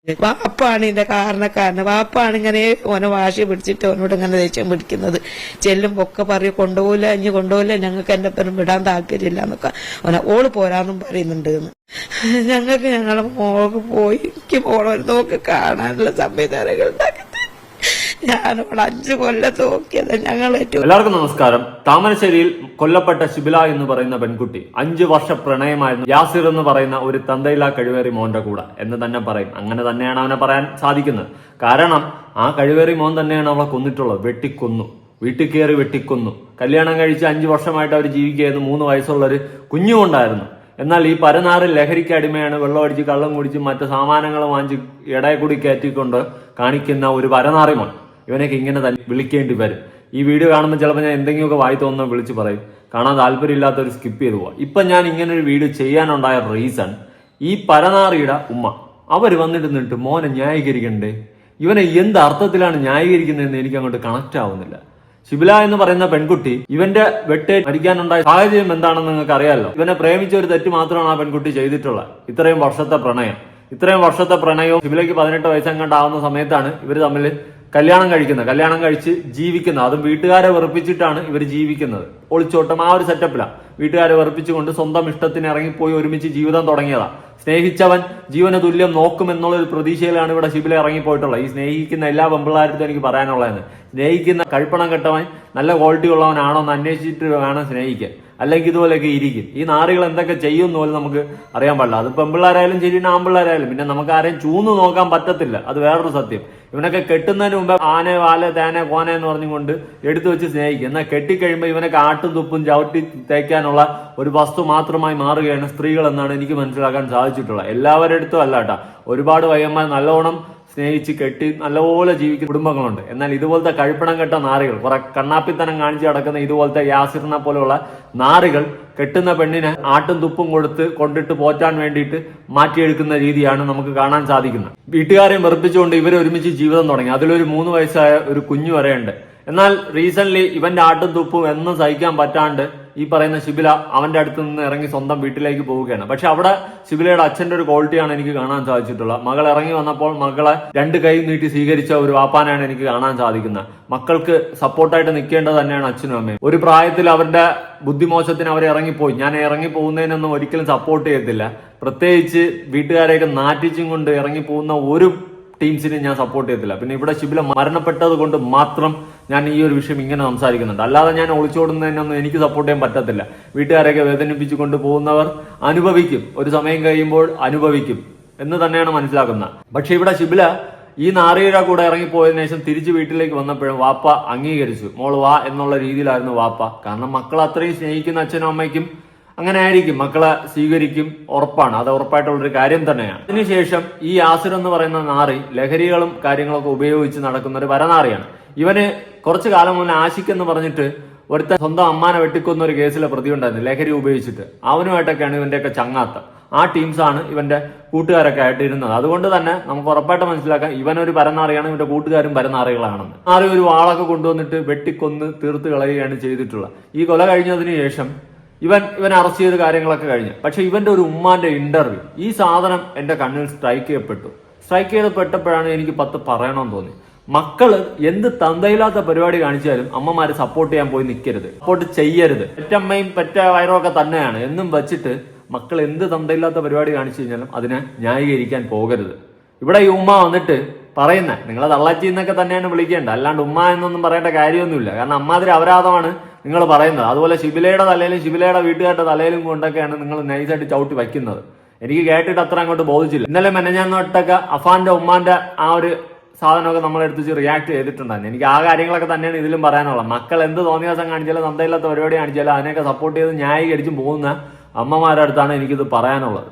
വാപ്പാണ് ഇതിന്റെ കാരണക്കാരന്. വാപ്പാണ് ഇങ്ങനെ ഓനെ വാശി പിടിച്ചിട്ട് ഓനോട് ഇങ്ങനെ ദേഷ്യം പിടിക്കുന്നത്. ചെല്ലുമ്പോ ഒക്കെ പറയും കൊണ്ടുപോകില്ല, ഇനി കൊണ്ടുപോകില്ല, ഞങ്ങൾക്ക് എന്റെ പേരും വിടാൻ താല്പര്യമില്ല എന്നൊക്കെ ഓള് പോരാന്നും പറയുന്നുണ്ട്. ഞങ്ങൾക്ക് ഞങ്ങളെ മോൾക്ക് പോയി എനിക്ക് പോണവർ നോക്കി കാണാനുള്ള സംവിധാനങ്ങൾ ഉണ്ടാക്കി. ഞാനിവിടെ 5 കൊല്ലത്ത് നോക്കിയത് ഞങ്ങൾ ഏറ്റവും. എല്ലാവർക്കും നമസ്കാരം. താമരശ്ശേരിയിൽ കൊല്ലപ്പെട്ട ശിബില എന്ന് പറയുന്ന പെൺകുട്ടി 5 വർഷ പ്രണയമായിരുന്നു യാസിർ എന്ന് പറയുന്ന ഒരു തന്തയില്ലാ കഴിവേറി മോന്റെ കൂടെ എന്ന് തന്നെ പറയും. അങ്ങനെ തന്നെയാണ് അവനെ പറയാൻ സാധിക്കുന്നത്. കാരണം ആ കഴിവേറി മോൻ തന്നെയാണ് അവളെ കൊന്നിട്ടുള്ളത്. വെട്ടിക്കൊന്നു, വീട്ടിൽ കയറി വെട്ടിക്കൊന്നു. കല്യാണം കഴിച്ച് 5 വർഷമായിട്ട് അവർ ജീവിക്കുകയായിരുന്നു. 3 വയസ്സുള്ളൊരു കുഞ്ഞുകൊണ്ടായിരുന്നു. എന്നാൽ ഈ പരനാറ് ലഹരിക്ക് അടിമയാണ്. വെള്ളമടിച്ച് കള്ളം കുടിച്ച് മറ്റു സാമാനങ്ങൾ വാങ്ങിച്ച് ഇടയിൽ കൂടി കയറ്റിക്കൊണ്ട് കാണിക്കുന്ന ഒരു പരനാറി മോൻ. ഇവനൊക്കെ ഇങ്ങനെ വിളിക്കേണ്ടി വരും. ഈ വീഡിയോ കാണുമ്പോൾ ചിലപ്പോൾ ഞാൻ എന്തെങ്കിലുമൊക്കെ വായി തോന്നുന്ന വിളിച്ച് പറയും. കാണാൻ താല്പര്യമില്ലാത്തവർ സ്കിപ്പ് ചെയ്തു പോവാം. ഇപ്പം ഞാൻ ഇങ്ങനെ ഒരു വീഡിയോ ചെയ്യാനുണ്ടായ റീസൺ, ഈ പരനാറിയുടെ ഉമ്മ അവർ വന്നിട്ട് മോനെ ന്യായീകരിക്കണ്ടേ, ഇവനെ എന്ത് അർത്ഥത്തിലാണ് ന്യായീകരിക്കുന്നതെന്ന് എനിക്ക് അങ്ങോട്ട് കണക്ട് ആവുന്നില്ല. ശിബില എന്ന് പറയുന്ന പെൺകുട്ടി ഇവന്റെ വെട്ടേ മരിക്കാനുണ്ടായ സാഹചര്യം എന്താണെന്ന് നിങ്ങൾക്ക് അറിയാമല്ലോ. ഇവനെ പ്രേമിച്ച ഒരു തെറ്റ് മാത്രമാണ് ആ പെൺകുട്ടി ചെയ്തിട്ടുള്ളത്. ഇത്രയും വർഷത്തെ പ്രണയവും ശിബിലയ്ക്ക് 18 വയസ്സെങ്ങാണ്ടാവുന്ന സമയത്താണ് ഇവർ തമ്മിൽ കല്യാണം കഴിച്ച് ജീവിക്കുന്നത്. അതും വീട്ടുകാരെ വെറുപ്പിച്ചിട്ടാണ് ഇവർ ജീവിക്കുന്നത്. ഒളിച്ചോട്ടം ആ ഒരു സെറ്റപ്പിലാണ്. വീട്ടുകാരെ വെറുപ്പിച്ചുകൊണ്ട് സ്വന്തം ഇഷ്ടത്തിന് ഇറങ്ങിപ്പോയി ഒരുമിച്ച് ജീവിതം തുടങ്ങിയതാ. സ്നേഹിച്ചവൻ ജീവന തുല്യം നോക്കുമെന്നുള്ളൊരു പ്രതീക്ഷയിലാണ് ഇവിടെ ശിബില ഇറങ്ങിപ്പോയിട്ടുള്ളത്. ഈ സ്നേഹിക്കുന്ന എല്ലാ പെമ്പിള്ളാരടുത്തും എനിക്ക് പറയാനുള്ളതെന്ന്, സ്നേഹിക്കുന്ന കഴിപ്പണം കെട്ടവൻ നല്ല ക്വാളിറ്റി ഉള്ളവനാണോ എന്ന് അന്വേഷിച്ചിട്ട് വേണം സ്നേഹിക്കാൻ. അല്ലെങ്കിൽ ഇതുപോലെയൊക്കെ ഇരിക്കും. ഈ നാറികൾ എന്തൊക്കെ ചെയ്യുന്ന പോലും നമുക്ക് അറിയാൻ പാടില്ല. അത് പെമ്പിള്ളാരായാലും ശരി, ആമ്പിള്ളാരായാലും. പിന്നെ നമുക്ക് ആരെയും ചൂന്ന് നോക്കാൻ പറ്റത്തില്ല, അത് വേറൊരു സത്യം. ഇവനൊക്കെ കെട്ടുന്നതിന് മുമ്പ് ആന വാല തേന കോന എന്ന് പറഞ്ഞുകൊണ്ട് എടുത്തു വെച്ച് സ്നേഹിക്കും. എന്നാൽ കെട്ടിക്കഴിയുമ്പോൾ ഇവനൊക്കെ ആട്ടും തുപ്പും ചവിട്ടി തേക്കാനുള്ള ഒരു വസ്തു മാത്രമായി മാറുകയാണ് സ്ത്രീകൾ എന്നാണ് എനിക്ക് മനസ്സിലാക്കാൻ സാധിച്ചിട്ടുള്ളത്. എല്ലാവരുടെ അടുത്തും അല്ല കേട്ടോ. ഒരുപാട് പയ്യന്മാർ നല്ലോണം സ്നേഹിച്ച് കെട്ടി നല്ലപോലെ ജീവിക്കുന്ന കുടുംബങ്ങളുണ്ട്. എന്നാൽ ഇതുപോലത്തെ കഴിപ്പണം കെട്ട നാറികൾ, കുറെ കണ്ണാപ്പിത്തനം കാണിച്ച് നടക്കുന്ന ഇതുപോലത്തെ യാസിറിനെ പോലെയുള്ള നാറികൾ കെട്ടുന്ന പെണ്ണിനെ ആട്ടും തുപ്പും കൊണ്ടിട്ട് പോറ്റാൻ വേണ്ടിയിട്ട് മാറ്റിയെടുക്കുന്ന രീതിയാണ് നമുക്ക് കാണാൻ സാധിക്കുന്നത്. വീട്ടുകാരെ വെറുപ്പിച്ചുകൊണ്ട് ഇവർ ഒരുമിച്ച് ജീവിതം തുടങ്ങി. അതിലൊരു 3 വയസ്സായ ഒരു കുഞ്ഞു വരെയുണ്ട്. എന്നാൽ റീസെന്റ് ഇവന്റെ ആട്ടും തുപ്പും എന്നും സഹിക്കാൻ പറ്റാണ്ട് ഈ പറയുന്ന ശിബില അവന്റെ അടുത്ത് നിന്ന് ഇറങ്ങി സ്വന്തം വീട്ടിലേക്ക് പോവുകയാണ്. പക്ഷെ അവിടെ ശിബിലയുടെ അച്ഛന്റെ ഒരു ക്വാളിറ്റിയാണ് എനിക്ക് കാണാൻ സാധിച്ചിട്ടുള്ളത്. മകൾ ഇറങ്ങി വന്നപ്പോൾ മകളെ 2 കൈ നീട്ടി സ്വീകരിച്ച ഒരു വാപ്പാനാണ് എനിക്ക് കാണാൻ സാധിക്കുന്നത്. മക്കൾക്ക് സപ്പോർട്ടായിട്ട് നിൽക്കേണ്ടത് തന്നെയാണ് അച്ഛനും അമ്മയും. ഒരു പ്രായത്തിൽ അവരുടെ ബുദ്ധിമോശത്തിന് അവർ ഇറങ്ങിപ്പോയി. ഞാൻ ഇറങ്ങി പോകുന്നതിനൊന്നും ഒരിക്കലും സപ്പോർട്ട് ചെയ്യത്തില്ല. പ്രത്യേകിച്ച് വീട്ടുകാരെയൊക്കെ നാറ്റിച്ചും കൊണ്ട് ഇറങ്ങി പോകുന്ന ഒരു ടീംസിനെ ഞാൻ സപ്പോർട്ട് ചെയ്യത്തില്ല. പിന്നെ ഇവിടെ ശിബില മരണപ്പെട്ടത് കൊണ്ട് മാത്രം ഞാൻ ഈ ഒരു വിഷയം ഇങ്ങനെ സംസാരിക്കുന്നുണ്ട്. അല്ലാതെ ഞാൻ ഒളിച്ചോടുന്നതിനൊന്നും എനിക്ക് സപ്പോർട്ട് ചെയ്യാൻ പറ്റത്തില്ല. വീട്ടുകാരെയൊക്കെ വേദനിപ്പിച്ചു കൊണ്ട് പോകുന്നവർ അനുഭവിക്കും, ഒരു സമയം കഴിയുമ്പോൾ അനുഭവിക്കും എന്ന് തന്നെയാണ് മനസ്സിലാക്കുന്നത്. പക്ഷെ ഇവിടെ ശിബില ഈ നാറിയുടെ കൂടെ ഇറങ്ങിപ്പോയതിനു ശേഷം തിരിച്ച് വീട്ടിലേക്ക് വന്നപ്പോഴും വാപ്പ അംഗീകരിച്ചു. മോള് വാ എന്നുള്ള രീതിയിലായിരുന്നു വാപ്പ. കാരണം മക്കൾ അത്രയും സ്നേഹിക്കുന്ന അച്ഛനും അമ്മയ്ക്കും അങ്ങനെ ആയിരിക്കും, മക്കളെ സ്വീകരിക്കും, ഉറപ്പാണ്. അത് ഉറപ്പായിട്ടുള്ളൊരു കാര്യം തന്നെയാണ്. അതിനുശേഷം ഈ യാസിർ എന്ന് പറയുന്ന നാറി ലഹരികളും കാര്യങ്ങളൊക്കെ ഉപയോഗിച്ച് നടക്കുന്ന ഒരു പരനാറിയാണ്. ഇവന് കുറച്ചു കാലം മുന്നേ ആഷിഖ് എന്ന് പറഞ്ഞിട്ട് ഒരുത്തൻ സ്വന്തം അമ്മാനെ വെട്ടിക്കൊന്ന ഒരു കേസിലെ പ്രതി ഉണ്ടായിരുന്നു ലഹരി ഉപയോഗിച്ചിട്ട്. അവനുമായിട്ടൊക്കെയാണ് ഇവന്റെയൊക്കെ ചങ്ങാത്തം. ആ ടീംസാണ് ഇവന്റെ കൂട്ടുകാരൊക്കെ ആയിട്ട് ഇരുന്നത്. അതുകൊണ്ട് തന്നെ നമുക്ക് ഉറപ്പായിട്ട് മനസ്സിലാക്കാം ഇവനൊരു പരനാറിയാണ്, ഇവന്റെ കൂട്ടുകാരും പരനാറികളാണെന്ന്. ആരും ഒരു വാളൊക്കെ കൊണ്ടുവന്നിട്ട് വെട്ടിക്കൊന്ന് തീർത്ത് കളയുകയാണ് ചെയ്തിട്ടുള്ളത്. ഈ കൊല കഴിഞ്ഞതിന് ശേഷം ഇവൻ അറസ്റ്റ് ചെയ്ത കാര്യങ്ങളൊക്കെ കഴിഞ്ഞു. പക്ഷെ ഇവന്റെ ഒരു ഉമ്മാന്റെ ഇന്റർവ്യൂ, ഈ സാധനം എന്റെ കണ്ണിൽ സ്ട്രൈക്ക് ചെയ്യപ്പെട്ടപ്പോഴാണ് എനിക്ക് 10 പറയണമെന്ന് തോന്നി. മക്കള് എന്ത് തന്തയില്ലാത്ത പരിപാടി കാണിച്ചാലും അമ്മമാര് സപ്പോർട്ട് ചെയ്യാൻ പോയി നിൽക്കരുത്, സപ്പോർട്ട് ചെയ്യരുത്. പെറ്റമ്മയും പെറ്റ വയറൊക്കെ തന്നെയാണ് എന്നും വെച്ചിട്ട് മക്കൾ എന്ത് തന്തയില്ലാത്ത പരിപാടി കാണിച്ചു കഴിഞ്ഞാലും അതിനെ ന്യായീകരിക്കാൻ പോകരുത്. ഇവിടെ ഈ ഉമ്മ വന്നിട്ട് പറയുന്ന നിങ്ങളെ തള്ളച്ചി എന്നൊക്കെ തന്നെയാണ് വിളിക്കേണ്ടത്, അല്ലാണ്ട് ഉമ്മ എന്നൊന്നും പറയേണ്ട കാര്യമൊന്നുമില്ല. കാരണം അമ്മാതിരി അപരാധമാണ് നിങ്ങൾ പറയുന്നത്. അതുപോലെ ശിബിലയുടെ തലയിലും ശിബിലയുടെ വീട്ടുകാരുടെ തലയിലും കൊണ്ടൊക്കെയാണ് നിങ്ങൾ നൈസായിട്ട് ചവിട്ടി വയ്ക്കുന്നത്. എനിക്ക് കേട്ടിട്ട് അത്ര അങ്ങോട്ട് ബോധിച്ചില്ല. ഇന്നലെ മെനഞ്ഞാന്നോട്ടൊക്കെ അഫാന്റെ ഉമ്മാന്റെ ആ ഒരു സാധനമൊക്കെ നമ്മളെടുത്ത് റിയാക്ട് ചെയ്തിട്ടുണ്ടായിരുന്നു. എനിക്ക് ആ കാര്യങ്ങളൊക്കെ തന്നെയാണ് ഇതിലും പറയാനുള്ളത്. മക്കൾ എന്ത് തോന്നിയ ദിവസം കാണിച്ചാലും തന്തയില്ലാത്ത പരിപാടി കാണിച്ചാലും അതിനെയൊക്കെ സപ്പോർട്ട് ചെയ്ത് ന്യായീകരിച്ചും പോകുന്ന അമ്മമാരുടെ അടുത്താണ് എനിക്കിത് പറയാനുള്ളത്.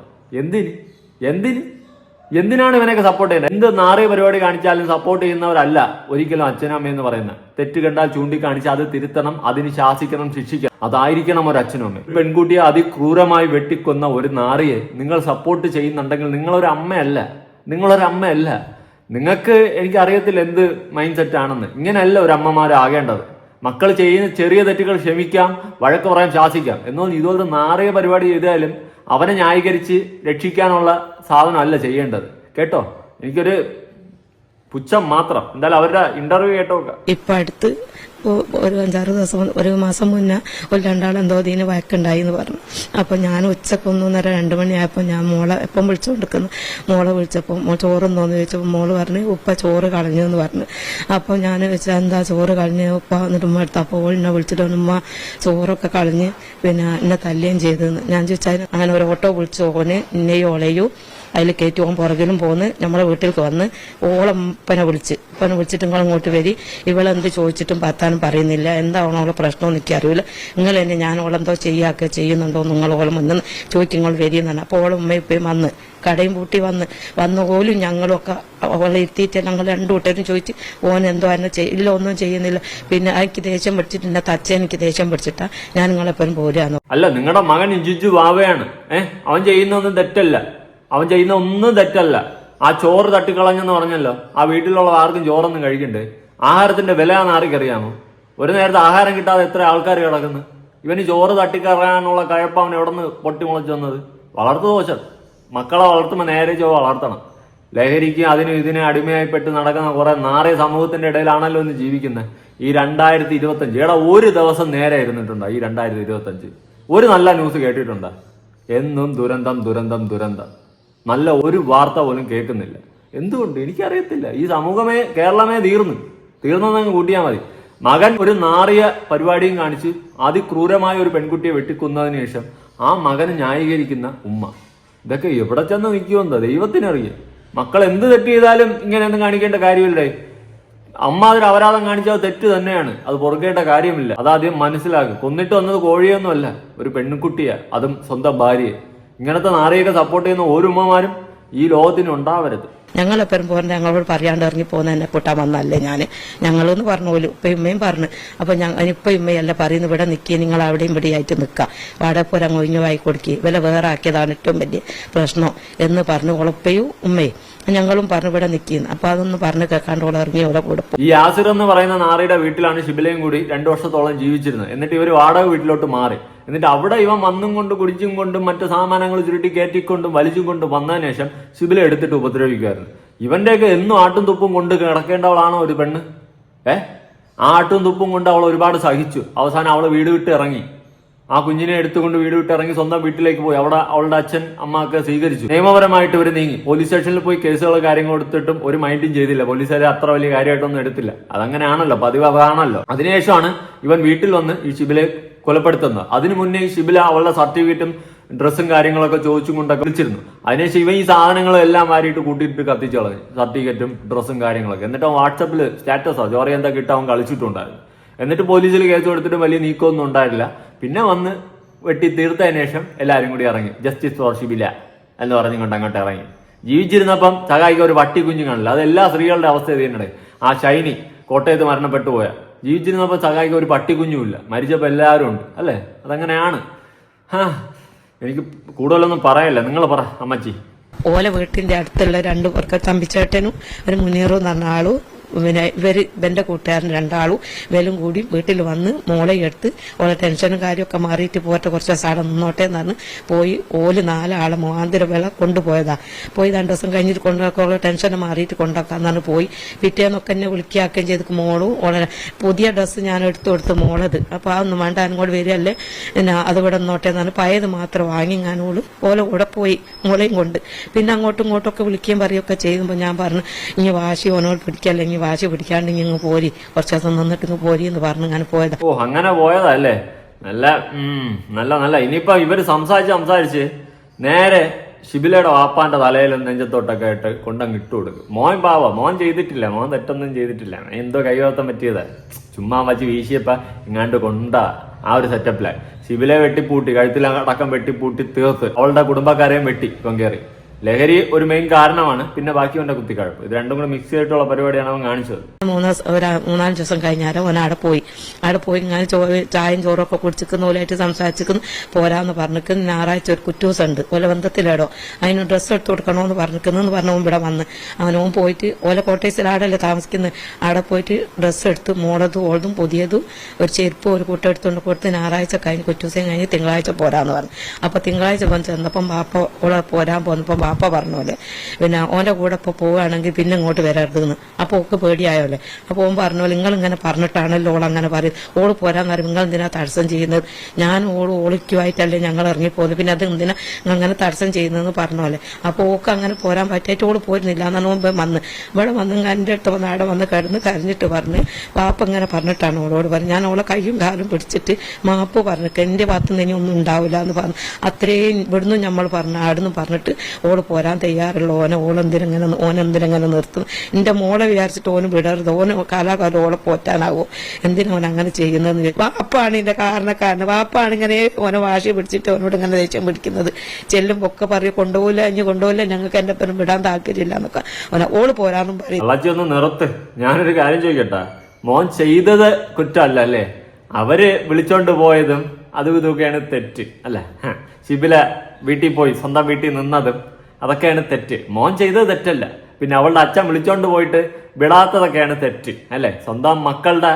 എന്തിനാണ് ഇവനൊക്കെ സപ്പോർട്ട് ചെയ്യുന്നത്? എന്ത് നാറിയ പരിപാടി കാണിച്ചാലും സപ്പോർട്ട് ചെയ്യുന്നവരല്ല ഒരിക്കലും അച്ഛനും അമ്മയെന്ന് പറയുന്നത്. തെറ്റ് കണ്ടാൽ ചൂണ്ടിക്കാണിച്ച് അത് തിരുത്തണം, അതിന് ശാസിക്കണം, ശിക്ഷിക്കണം. അതായിരിക്കണം ഒരു അച്ഛനും അമ്മയും. പെൺകുട്ടിയെ അതിക്രൂരമായി വെട്ടിക്കൊന്ന ഒരു നാറിയെ നിങ്ങൾ സപ്പോർട്ട് ചെയ്യുന്നുണ്ടെങ്കിൽ നിങ്ങളൊരു അമ്മയല്ല. നിങ്ങൾക്ക് എനിക്കറിയത്തില്ല എന്ത് മൈൻഡ് സെറ്റ് ആണെന്ന്. ഇങ്ങനെയല്ല ഒരു അമ്മമാരാകേണ്ടത്. മക്കൾ ചെയ്യുന്ന ചെറിയ തെറ്റുകൾ ക്ഷമിക്കാം, വഴക്ക് പറയാൻ ശാസിക്കാം. എന്നാൽ ഇതുപോലത്തെ നാറിയ പരിപാടി ചെയ്താലും അവനെ ന്യായീകരിച്ച് രക്ഷിക്കാനുള്ള സാധനമല്ല ചെയ്യേണ്ടത്. കേട്ടോ? എനിക്കൊരു പുച്ഛം മാത്രം. എന്തായാലും അവരുടെ ഇന്റർവ്യൂ കേട്ടോക്കാം. ഇപ്പൊ അടുത്ത് ഒരു 5-6 ദിവസം ഒരു മാസം മുന്നേ ഒരു രണ്ടാളെന്തോ ഇതിന് വഴക്കുണ്ടായി എന്ന് പറഞ്ഞു. അപ്പൊ ഞാൻ ഉച്ചക്ക് 1:30-2 മണിയായപ്പോ ഞാൻ മോളെ എപ്പം വിളിച്ചുകൊണ്ടിരിക്കുന്നു. മോളെ വിളിച്ചപ്പോ ചോറുണ്ടോന്ന് ചോദിച്ചപ്പോൾ മോള് പറഞ്ഞു ഉപ്പ ചോറ് കളഞ്ഞു എന്ന് പറഞ്ഞു. അപ്പൊ ഞാൻ വെച്ചാൽ എന്താ ചോറ് കളഞ്ഞു ഉപ്പ എന്നിട്ട് ഉമ്മ എടുത്ത് അപ്പോൾ എന്നെ വിളിച്ചിട്ട് ഉമ്മ ചോറൊക്കെ കളഞ്ഞ് പിന്നെ എന്നെ തല്ലുകയും ചെയ്തെന്ന്. ഞാൻ ചോദിച്ചാൽ അങ്ങനെ ഒരു ഓട്ടോ വിളിച്ചു ഓന് ഇന്നെയും ഓളെയും അതിൽ കയറ്റി ഓൻ പുറകിലും പോന്ന് നമ്മളെ വീട്ടിലേക്ക് വന്ന് ഉപ്പനെ വിളിച്ചിട്ട് നിങ്ങൾ ഇങ്ങോട്ട് വരി, ഇവളെന്ത് ചോദിച്ചിട്ടും പത്താനും പറയുന്നില്ല, എന്താണോ അവളെ പ്രശ്നമൊന്നും എനിക്കറിയില്ല, നിങ്ങൾ തന്നെ ഞാൻ ഓളെന്തോ ചെയ്യുന്നുണ്ടോ നിങ്ങൾ ഓളെ മുന്നിൽ ചോദിക്കും നിങ്ങൾ വരിയെന്നാണ്. അപ്പോൾ ഓളെ ഉമ്മയും ഉപ്പയും വന്ന് കടയും പൂട്ടി വന്ന് പോലും ഞങ്ങളൊക്കെ അവളെ എത്തിയിട്ട് ഞങ്ങൾ രണ്ടു കൂട്ടരും ചോദിച്ച് ഓൻ എന്തോ എന്നെ ഇല്ല ഒന്നും ചെയ്യുന്നില്ല. പിന്നെ എനിക്ക് ദേഷ്യം പിടിച്ചിട്ട് എന്റെ തച്ച എനിക്ക് ദേഷ്യം പിടിച്ചിട്ടാ ഞാൻ നിങ്ങളെപ്പോഴും പോരാന്ന്. അല്ല, നിങ്ങളുടെ മകൻ ഇഞ്ചിഞ്ചു വാവയാണ്. അവൻ ചെയ്യുന്നൊന്നും തെറ്റല്ല, അവൻ ചെയ്യുന്ന ഒന്നും തെറ്റല്ല. ആ ചോറ് തട്ടിക്കളഞ്ഞെന്ന് പറഞ്ഞല്ലോ, ആ വീട്ടിലുള്ള ആർക്കും ചോറൊന്നും കഴിക്കണ്ടേ? ആഹാരത്തിന്റെ വില ആർക്കറിയാമോ? ഒരു നേരത്തെ ആഹാരം കിട്ടാതെ എത്ര ആൾക്കാർ കിടക്കുന്നു. ഇവന് ചോറ് തട്ടിക്കറിയാനുള്ള കഴപ്പ് അവൻ എവിടെ നിന്ന് പൊട്ടിമുളച്ചു വന്നത്? വളർത്തു ദോഷം. മക്കളെ വളർത്തുമ്പോൾ നേരെ വളർത്തണം. ലഹരിക്ക് അതിനും ഇതിനെ അടിമയായിപ്പെട്ട് നടക്കുന്ന കുറെ നാറിയ സമൂഹത്തിന്റെ ഇടയിലാണല്ലോ ഇന്ന് ജീവിക്കുന്നത്. ഈ 2025 ഇവിടെ ഒരു ദിവസം നേരെ ഇരുന്നിട്ടുണ്ടോ? ഈ 2025 ഒരു നല്ല ന്യൂസ് കേട്ടിട്ടുണ്ടോ? എന്നും ദുരന്തം ദുരന്തം ദുരന്തം. നല്ല ഒരു വാർത്ത പോലും കേൾക്കുന്നില്ല. എന്തുകൊണ്ട് എനിക്കറിയത്തില്ല. ഈ സമൂഹമേ കേരളമേ തീർന്നെന്നങ്ങ് കൂട്ടിയാൽ മതി. മകൻ ഒരു നാറിയ പരിപാടിയും കാണിച്ച് അതിക്രൂരമായ ഒരു പെൺകുട്ടിയെ വെട്ടിക്കൊന്നതിന് ശേഷം ആ മകനെ ന്യായീകരിക്കുന്ന ഉമ്മ. ഇതൊക്കെ എവിടെ ചെന്ന് നിൽക്കുമെന്നോ ദൈവത്തിനറിയാം. മക്കൾ എന്ത് തെറ്റ് ചെയ്താലും ഇങ്ങനെയൊന്നും കാണിക്കേണ്ട കാര്യമില്ലേ? അമ്മ അതിൽ അപരാധം കാണിച്ചാൽ തെറ്റ് തന്നെയാണ്, അത് പൊറുക്കേണ്ട കാര്യമില്ല. അതാദ്യം മനസ്സിലാക്കും. കൊന്നിട്ട് വന്നത് കോഴിയൊന്നുമല്ല, ഒരു പെൺകുട്ടിയാ, അതും സ്വന്തം ഭാര്യയെ. ഇങ്ങനത്തെ നാറിയൊക്കെ സപ്പോർട്ട് ചെയ്യുന്ന ഓരോ ഉമ്മമാരും ഈ ലോകത്തിന് ഉണ്ടാവരുത്. ഞങ്ങളെപ്പോഴും പോരണ്ട, ഞങ്ങളോട് പറയാണ്ട് ഇറങ്ങി പോകുന്ന എന്നെ കൂട്ടാൻ വന്നല്ലേ ഞങ്ങളെന്ന് പറഞ്ഞു പോലും ഇപ്പൊ ഉമ്മയും പറഞ്ഞു. അപ്പൊ ഇപ്പൊ ഉമ്മയല്ല പറയുന്നു ഇവിടെ നിൽക്കി, നിങ്ങൾ അവിടെയും ഇവിടെ ആയിട്ട് നിൽക്കാം, വാടകപ്പുരം ഒഴിഞ്ഞു വായി കൊടുക്കി, വില വേറെ ആക്കിയതാണ് ഏറ്റവും വലിയ പ്രശ്നം എന്ന് പറഞ്ഞു ഉളപ്പയും ഉമ്മയും ഞങ്ങളും പറഞ്ഞു ഇവിടെ നിൽക്കുന്നു. അപ്പൊ അതൊന്ന് പറഞ്ഞു കേൾക്കാണ്ട് ഓളെ ഇറങ്ങി ഓളെ കൂടെ. ഈ യാസിർ എന്ന് പറയുന്ന നാറിയുടെ വീട്ടിലാണ് ഷിബിലയും കൂടി 2 വർഷത്തോളം ജീവിച്ചിരുന്നത്. എന്നിട്ട് ഇവർ വാടക വീട്ടിലോട്ട് മാറി. എന്നിട്ട് അവിടെ ഇവൻ വന്നും കൊണ്ട് കുടിച്ചും കൊണ്ടും മറ്റു സാമാനങ്ങൾ ചുരുട്ടി കയറ്റിക്കൊണ്ടും വലിച്ചും കൊണ്ടും വന്നതിന് ശേഷം ഷിബില എടുത്തിട്ട് ഉപദ്രവിക്കുമായിരുന്നു. ഇവന്റെയൊക്കെ എന്നും ആട്ടും തുപ്പും കൊണ്ട് കിടക്കേണ്ടവളാണോ ഒരു പെണ്ണ്? ആ ആട്ടും തുപ്പും കൊണ്ട് അവൾ ഒരുപാട് സഹിച്ചു. അവസാനം അവള് വീട് വിട്ട് ഇറങ്ങി. ആ കുഞ്ഞിനെ എടുത്തുകൊണ്ട് വീട് വിട്ടിറങ്ങി സ്വന്തം വീട്ടിലേക്ക് പോയി. അവിടെ അവളുടെ അച്ഛൻ അമ്മ ഒക്കെ സ്വീകരിച്ചു. നിയമപരമായിട്ട് ഇവർ നീങ്ങി. പോലീസ് സ്റ്റേഷനിൽ പോയി കേസുകൾ കാര്യങ്ങൾ എടുത്തിട്ടും ഒരു മൈൻഡും ചെയ്തില്ല. പോലീസുകാരെ അത്ര വലിയ കാര്യമായിട്ടൊന്നും എടുത്തില്ല. അതങ്ങനെയാണല്ലോ, പതിവ് അതാണല്ലോ. അതിനുശേഷമാണ് ഇവൻ വീട്ടിൽ വന്ന് ഈ ഷിബിലെ കൊലപ്പെടുത്തുന്നത്. അതിനു മുന്നേ ഈ ഷിബില അവളുടെ സർട്ടിഫിക്കറ്റും ഡ്രസ്സും കാര്യങ്ങളൊക്കെ ചോദിച്ചും കൊണ്ടൊക്കെ വിളിച്ചിരുന്നു. അതിനുശേഷം ഇവൻ ഈ സാധനങ്ങളും എല്ലാം മാറിയിട്ട് കൂട്ടിയിട്ട് കത്തിച്ചു കളഞ്ഞു, സർട്ടിഫിക്കറ്റും ഡ്രസ്സും കാര്യങ്ങളൊക്കെ. എന്നിട്ട് വാട്സപ്പിൽ സ്റ്റാറ്റസോ ജോറി എന്തൊക്കെ ഇട്ട് അവൻ കളിച്ചിട്ടുണ്ടായിരുന്നു. എന്നിട്ട് പോലീസിൽ കേസ് കൊടുത്തിട്ട് വലിയ നീക്കമൊന്നും ഉണ്ടായില്ല. പിന്നെ വന്ന് വെട്ടി തീർത്തതിന് ശേഷം എല്ലാവരും കൂടി ഇറങ്ങി, ജസ്റ്റിസ് ഫോർ ഷിബില എന്ന് പറഞ്ഞുകൊണ്ട് അങ്ങോട്ട് ഇറങ്ങി. ജീവിച്ചിരുന്നപ്പം സഹായിക്കാൻ ഒരു വട്ടി കുഞ്ഞു കാണില്ല. അത് എല്ലാ സ്ത്രീകളുടെ അവസ്ഥ ഇത് തന്നെ. ആ ഷൈനി കോട്ടയത്ത് മരണപ്പെട്ടു പോയ ജീവിച്ചിരുന്നപ്പോൾ സഹായിക്കാൻ ഒരു പട്ടിക്കുഞ്ഞുമില്ല. മരിച്ചപ്പോൾ എല്ലാവരും ഉണ്ട് അല്ലേ? അതങ്ങനെയാണ്. എനിക്ക് കൂടുതലൊന്നും പറയല്ല, നിങ്ങൾ പറ അമ്മച്ചി. ഓല വീട്ടിന്റെ അടുത്തുള്ള 2 പേർക്ക് തമ്പിച്ചേട്ടനും ഒരു മുനീറും എന്ന് പറഞ്ഞ ആളും പിന്നെ ഇവന്റെ കൂട്ടുകാരൻ 2 ആളും ഇവരും കൂടി വീട്ടിൽ വന്ന് മോളെ എടുത്ത് ഓളെ ടെൻഷനും കാര്യമൊക്കെ മാറിയിട്ട് പോട്ടെ കുറച്ച് ദിവസം അവിടെ നിന്നോട്ടെ എന്ന് പറഞ്ഞ് പോയി. ഓല് 4 ആളെ മുഖാന്തര വില കൊണ്ടുപോയതാ. പോയി 2 ദിവസം കഴിഞ്ഞിട്ട് കൊണ്ടുപോയി ഓളെ ടെൻഷൻ മാറിയിട്ട് കൊണ്ടുവെക്കാന്നാണ് പോയി. പിറ്റേന്നൊക്കെ എന്നെ വിളിക്കുകയും ചെയ്ത് മോളും ഓളെ പുതിയ ഡ്രസ്സ് ഞാൻ എടുത്തു കൊടുത്ത് മോളത്. അപ്പൊ അതൊന്നും വേണ്ട അങ്ങോട്ട് വരികയല്ലേ പിന്നെ അതിവിടെ നിന്നോട്ടെ എന്നാണ്. പയത് മാത്രം വാങ്ങിങ്ങാനോള് ഓലെ കൂടെ പോയി മോളെയും കൊണ്ട്. പിന്നെ അങ്ങോട്ടും ഇങ്ങോട്ടൊക്കെ വിളിക്കുകയും പറയുകയൊക്കെ ചെയ്യുമ്പോൾ ഞാൻ പറഞ്ഞു ഇനി വാശി ഓനോട് പിടിക്കല്ലെങ്കിൽ വാശി പിടിക്കാണ്ട് ഇങ്ങ് പോരി, കുറച്ച് ദിവസം നിന്നിട്ട് ഇങ്ങ് പോരി എന്ന് പറഞ്ഞു അങ്ങനെ പോയതാ. ഓ അങ്ങനെ പോയതല്ലേ? നല്ല നല്ല. ഇനിയിപ്പോ ഇവര് സംസാരിച്ച് നേരെ ഷിബിലയുടെ വാപ്പാന്റെ തലയിലും നെഞ്ചത്തോട്ടൊക്കെ ആയിട്ട് കൊണ്ടങ്ങ് ഇട്ടു കൊടുക്കും. മോൻ പാവ, മോൻ ചെയ്തിട്ടില്ല, മോൻ തെറ്റൊന്നും ചെയ്തിട്ടില്ല, എന്തോ കൈവത്തം പറ്റിയതാ. ചുമ്മാ വച്ച് വീശിയപ്പ ഇങ്ങാണ്ട് കൊണ്ടാ ആ ഒരു സെറ്റപ്പിലായി. ഷിബിലെ വെട്ടിപ്പൂട്ടി, കഴുത്തിലടക്കം വെട്ടിപ്പൂട്ടി തീർത്ത് അവളുടെ കുടുംബക്കാരെയും വെട്ടി ഇപ്പം കയറി. ലഹരി ഒരു മെയിൻ കാരണമാണ്, പിന്നെ ബാക്കി അവന്റെ കുത്തിക്കഴപ്പ്. ഇത് രണ്ടും കൂടെ മിക്സ് ചെയ്തിട്ടുള്ള പരിപാടിയാണ് അവൻ കാണിച്ചത്. 3-4 ദിവസം കഴിഞ്ഞാലും അവൻ അവിടെ പോയി ഇങ്ങനെ ചായയും ചോറൊക്കെ കുടിച്ചിരിക്കുന്ന പോലെയായിട്ട് സംസാരിച്ചിരിക്കുന്നു. പോരാന്ന് പറഞ്ഞിരിക്കുന്നു. ഞായറാഴ്ച ഒരു കുറ്റൂസം ഉണ്ട് ഓല ബന്ധത്തിലേടോ, അതിന് ഡ്രസ്സ് എടുത്തു കൊടുക്കണമെന്ന് പറഞ്ഞിരിക്കുന്നു പറഞ്ഞവൻ ഇവിടെ വന്ന് അവനവൻ പോയിട്ട് ഓല കോട്ടേഴ്സിൽ ആടല്ലേ താമസിക്കുന്നത്, അവിടെ പോയിട്ട് ഡ്രസ്സ് എടുത്ത് മോളതും ഓളതും പുതിയതും ഒരു ചെരുപ്പ് ഒരു കൂട്ടം എടുത്തുകൊണ്ട് കൊടുത്ത് ഞായറാഴ്ച കഴിഞ്ഞ് കുറ്റൂസം കഴിഞ്ഞ് തിങ്കളാഴ്ച പോരാന്ന് പറഞ്ഞു. അപ്പൊ തിങ്കളാഴ്ച ചെന്നപ്പം ബാപ്പ ഓളെ പോരാൻ പോന്നപ്പം വാപ്പ പറഞ്ഞോലെ പിന്നെ ഓന്റെ കൂടെ ഇപ്പൊ പോവുകയാണെങ്കിൽ പിന്നെ ഇങ്ങോട്ട് വരരുതെന്ന്. അപ്പൊ ഓക്ക് പേടിയായോലെ. അപ്പൊ ഓൻ പറഞ്ഞോലെ നിങ്ങൾ ഇങ്ങനെ പറഞ്ഞിട്ടാണല്ലോ ഓൾ അങ്ങനെ പറയും. ഓള് പോരാന്ന് പറയും നിങ്ങൾ എന്തിനാ തടസ്സം ചെയ്യുന്നത്? ഞാൻ ഓളിക്കുമായിട്ടല്ലേ ഞങ്ങൾ ഇറങ്ങിപ്പോകുന്നത്, പിന്നെ അത് എന്തിനാ നിങ്ങൾ അങ്ങനെ തടസ്സം ചെയ്യുന്നതെന്ന് പറഞ്ഞോലെ. അപ്പൊ ഓക്ക് അങ്ങനെ പോരാൻ പറ്റായിട്ട് ഓള് പോരുന്നില്ല എന്നാണ് ഓൻ വന്ന് ഇവിടെ വന്ന് എൻ്റെ അടുത്ത് വന്ന് അവിടെ വന്ന് കിടന്ന് കരഞ്ഞിട്ട് പറഞ്ഞ് വാപ്പ ഇങ്ങനെ പറഞ്ഞിട്ടാണ് ഓളോട് പറഞ്ഞു. ഞാൻ ഓളെ കയ്യും കാലും പിടിച്ചിട്ട് മാപ്പ് പറഞ്ഞു, എന്റെ ഭാഗത്ത് നിന്ന് ഇനി ഒന്നും ഉണ്ടാവില്ല എന്ന് പറഞ്ഞു. അത്രയും ഇവിടുന്ന് നമ്മൾ പറഞ്ഞു ആടുന്ന് പറഞ്ഞിട്ട് ഓള് പോരാൻ തയ്യാറുള്ള ഓനെന്തിനെങ്ങനെ നിർത്തും. എന്റെ മോളെ വിചാരിച്ചിട്ട് ഓന് വിടരുത്, ഓന് കാലാകാലം ഓളെ പോറ്റാനാവോ, എന്തിനാ ഓൻ അങ്ങനെ ചെയ്യുന്നതെന്ന് ചോദിച്ചു. വാപ്പാണ് ഇതിന്റെ കാരണക്കാരൻ. വാപ്പാണ് ഇങ്ങനെ ഓനെ വാശി പിടിച്ചിട്ട് ഓനോട് ഇങ്ങനെ ദേഷ്യം പിടിക്കുന്നത്. ചെല്ലുമ്പോ ഒക്കെ പറയും കൊണ്ടുപോകില്ല ഞങ്ങൾക്ക് എന്റെ പേരും വിടാൻ താല്പര്യമില്ല എന്നൊക്കെ ഓള് പോരാന്നും പറയും. ഒന്ന് നിർത്ത്. ഞാനൊരു കാര്യം ചോദിക്കട്ടെ, മോൻ ചെയ്തത് കുറ്റമല്ല അല്ലേ? അവര് വിളിച്ചോണ്ട് പോയതും അതും ഇതൊക്കെയാണ് തെറ്റ് അല്ലെ? ഷിബില വീട്ടിൽ പോയി സ്വന്തം വീട്ടിൽ നിന്നതും അതൊക്കെയാണ് തെറ്റ്. മോൻ ചെയ്തത് തെറ്റല്ല. പിന്നെ അവളുടെ അച്ഛൻ വിളിച്ചോണ്ട് പോയിട്ട് വിടാത്തതൊക്കെയാണ് തെറ്റ് അല്ലെ? സ്വന്തം മക്കളുടെ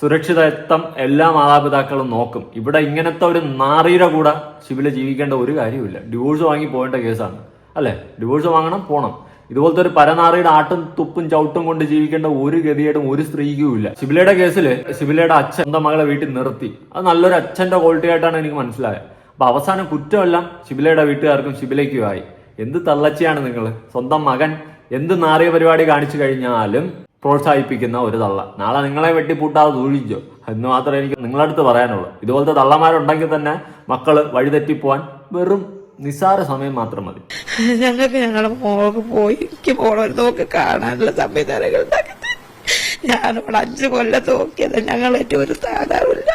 സുരക്ഷിതത്വം എല്ലാ മാതാപിതാക്കളും നോക്കും. ഇവിടെ ഇങ്ങനത്തെ ഒരു നാറിയുടെ കൂടെ ഷിബില ജീവിക്കേണ്ട ഒരു കാര്യമില്ല. ഡിവോഴ്സ് വാങ്ങി പോകേണ്ട കേസാണ് അല്ലെ? ഡിവോഴ്സ് വാങ്ങണം, പോണം. ഇതുപോലത്തെ ഒരു പരനാറിയുടെ ആട്ടും തുപ്പും ചവിട്ടും കൊണ്ട് ജീവിക്കേണ്ട ഒരു ഗതിയേടും ഒരു സ്ത്രീക്കും ഇല്ല. ഷിബിലയുടെ കേസിൽ ഷിബിലയുടെ അച്ഛൻ സ്വന്തം മകളെ വീട്ടിൽ നിർത്തി. അത് നല്ലൊരു അച്ഛന്റെ ക്വാളിറ്റി ആയിട്ടാണ് എനിക്ക് മനസ്സിലായത്. അപ്പൊ അവസാനം കുറ്റമെല്ലാം ഷിബിലയുടെ വീട്ടുകാർക്കും ഷിബിലയ്ക്കും ആയി. എന്ത് തള്ളച്ചിയാണ് നിങ്ങൾ? സ്വന്തം മകൻ എന്ത് നാറിയ പരിപാടി കാണിച്ചു കഴിഞ്ഞാലും പ്രോത്സാഹിപ്പിക്കുന്ന ഒരു തള്ള. നാളെ നിങ്ങളെ വെട്ടിപ്പൂട്ടാതെ സൂക്ഷിച്ചോ എന്ന് മാത്രമേ എനിക്ക് നിങ്ങളടുത്ത് പറയാനുള്ളൂ. ഇതുപോലത്തെ തള്ളമാരുണ്ടെങ്കിൽ തന്നെ മക്കള് വഴിതെറ്റിപ്പോവാൻ വെറും നിസ്സാര സമയം മാത്രം മതി. ഞങ്ങൾക്ക് ഞങ്ങളെ മോൾക്ക് പോയി എനിക്ക് മോളൊരു നോക്ക് കാണാനുള്ള സംവിധാനങ്ങൾ ഉണ്ടാക്കി. ഞാനിവിടെ 5 കൊല്ലം നോക്കിയത് ഞങ്ങളേറ്റവും ഒരു സ്ഥാനമില്ല.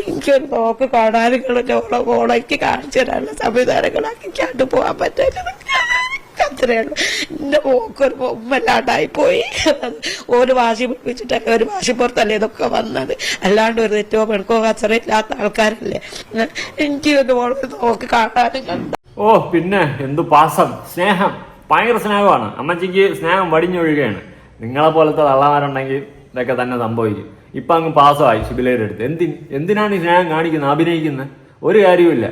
എനിക്കൊരു നോക്ക് കാണാനുള്ള മോളേക്ക് കാണിച്ചു തരാനുള്ള സംവിധാനങ്ങളാക്കി കണ്ടു പോകാൻ പറ്റില്ല. അത്രയുള്ളൂ. എന്റെ മോക്കൊരു ഉമ്മല്ലാണ്ടായി പോയി. ഒരു വാശി പിടിപ്പിച്ചിട്ടല്ലേ, ഒരു വാശിപ്പുറത്തല്ലേ ഇതൊക്കെ വന്നത്. അല്ലാണ്ട് ഒരു തെറ്റോ പെടുക്കോ കച്ചറയില്ലാത്ത ആൾക്കാരല്ലേ. എനിക്ക് ഒരു മോൾക്ക് നോക്ക് കാണാനും കണ്ട. ഓ പിന്നെ എന്തു പാസം, സ്നേഹം, ഭയങ്കര സ്നേഹമാണ്. അമ്മച്ചിക്ക് സ്നേഹം വടിഞ്ഞൊഴുകയാണ്. നിങ്ങളെ പോലത്തെ തള്ളമാരുണ്ടെങ്കിൽ ഇതൊക്കെ തന്നെ സംഭവിക്കും. ഇപ്പൊ അങ്ങ് പാസമായി ഷിബിലയുടെ അടുത്ത്. എന്തിനാണ് ഈ സ്നേഹം കാണിക്കുന്നത്, അഭിനയിക്കുന്നത്? ഒരു കാര്യമില്ല.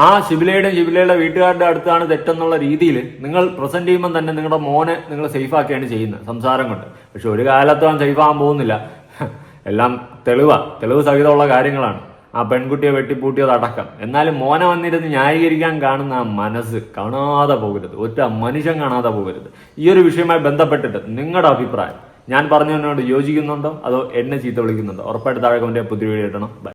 ആ ഷിബിലയുടെ വീട്ടുകാരുടെ അടുത്താണ് തെറ്റെന്നുള്ള രീതിയിൽ നിങ്ങൾ പ്രസന്റ് ചെയ്യുമ്പോൾ തന്നെ നിങ്ങളുടെ മോനെ നിങ്ങൾ സേഫ് ആക്കുകയാണ് ചെയ്യുന്നത് സംസാരം കൊണ്ട്. പക്ഷെ ഒരു കാലത്തും അവൻ സേഫ് ആകാൻ പോകുന്നില്ല. എല്ലാം തെളിവ് സഹിതമുള്ള കാര്യങ്ങളാണ്. ആ പെൺകുട്ടിയെ വെട്ടിപ്പൂട്ടിയതടക്കം. എന്നാലും മോനെ വന്നിരുന്ന് ന്യായീകരിക്കാൻ കാണുന്ന ആ മനസ്സ് കാണാതെ പോകരുത്. ഒറ്റ മനുഷ്യൻ കാണാതെ പോകരുത്. ഈ ഒരു വിഷയവുമായി ബന്ധപ്പെട്ടിട്ട് നിങ്ങളുടെ അഭിപ്രായം ഞാൻ പറഞ്ഞതിനോട് യോജിക്കുന്നുണ്ടോ അതോ എന്നെ ചീത്ത വിളിക്കുന്നുണ്ടോ? ഉറപ്പായിട്ട് താഴെ കമന്റ് പുതിയ വീഡിയോ ഇടണം. ബൈ.